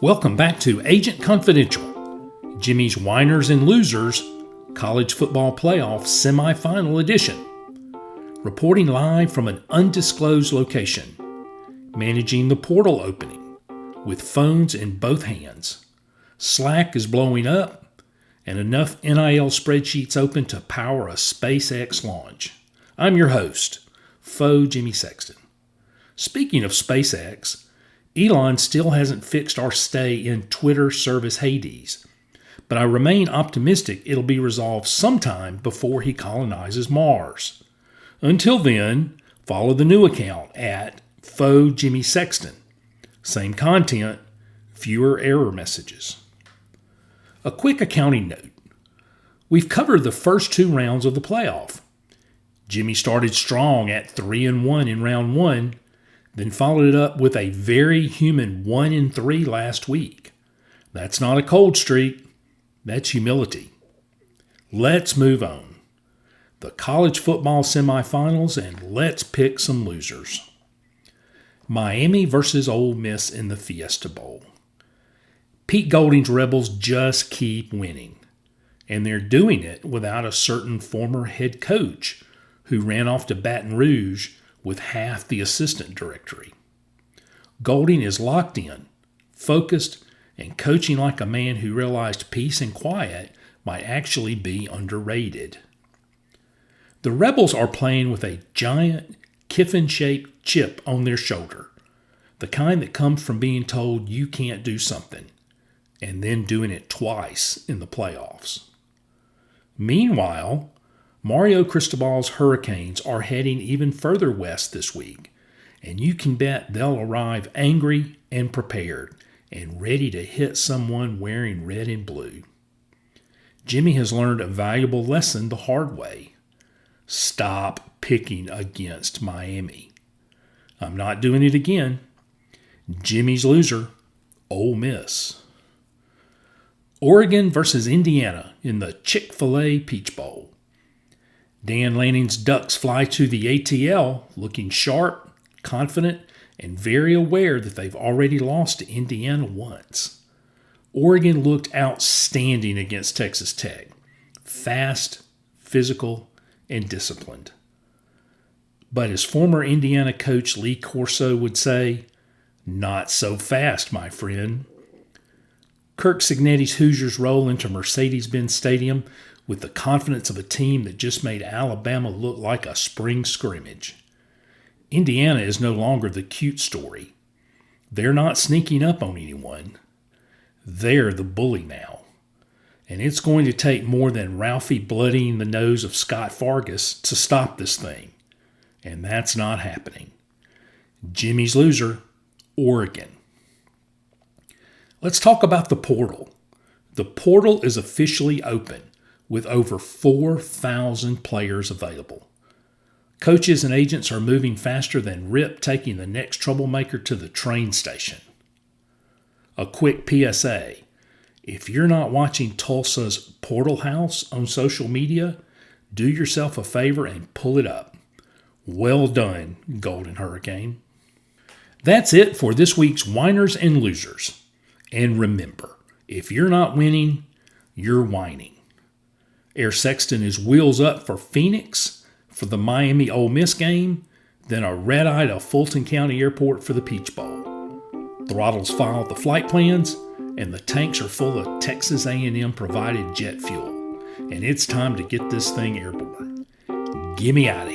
Welcome back to Agent Confidential, Jimmy's Whiners and Losers College Football Playoff Semifinal Edition. Reporting live from an undisclosed location, managing the portal opening with phones in both hands. Slack is blowing up and enough NIL spreadsheets open to power a SpaceX launch. I'm your host, Faux Jimmy Sexton. Speaking of SpaceX, Elon still hasn't fixed our stay in Twitter service Hades, but I remain optimistic it'll be resolved sometime before he colonizes Mars. Until then, follow the new account at Faux Jimmy Sexton. Same content, fewer error messages. A quick accounting note. We've covered the first two rounds of the playoff. Jimmy started strong at 3-1 in round one, then followed it up with a very human 1-3 last week. That's not a cold streak, that's humility. Let's move on. The college football semifinals, and let's pick some losers. Miami versus Ole Miss in the Fiesta Bowl. Pete Golding's Rebels just keep winning, and they're doing it without a certain former head coach who ran off to Baton Rouge with half the assistant directory. Golding is locked in, focused, and coaching like a man who realized peace and quiet might actually be underrated. The Rebels are playing with a giant Kiffin-shaped chip on their shoulder, the kind that comes from being told you can't do something, and then doing it twice in the playoffs. Meanwhile, Mario Cristobal's Hurricanes are heading even further west this week, and you can bet they'll arrive angry and prepared and ready to hit someone wearing red and blue. Jimmy has learned a valuable lesson the hard way. Stop picking against Miami. I'm not doing it again. Jimmy's loser, Ole Miss. Oregon versus Indiana in the Chick-fil-A Peach Bowl. Dan Lanning's Ducks fly to the ATL looking sharp, confident, and very aware that they've already lost to Indiana once. Oregon looked outstanding against Texas Tech. Fast, physical, and disciplined. But as former Indiana coach Lee Corso would say, not so fast, my friend. Kirk Cignetti's Hoosiers roll into Mercedes-Benz Stadium with the confidence of a team that just made Alabama look like a spring scrimmage. Indiana is no longer the cute story. They're not sneaking up on anyone. They're the bully now. And it's going to take more than Ralphie bloodying the nose of Scott Fargus to stop this thing. And that's not happening. Jimmy's loser, Oregon. Let's talk about the portal. The portal is officially open, with over 4,000 players available. Coaches and agents are moving faster than Rip taking the next troublemaker to the train station. A quick PSA. If you're not watching Tulsa's Portal House on social media, do yourself a favor and pull it up. Well done, Golden Hurricane. That's it for this week's Whiners and Losers. And remember, if you're not winning, you're whining. Air Sexton is wheels up for Phoenix for the Miami Ole Miss game, then a red-eye to Fulton County Airport for the Peach Bowl. Throttles filed the flight plans, and the tanks are full of Texas A&M provided jet fuel. And it's time to get this thing airborne. Get me out of here.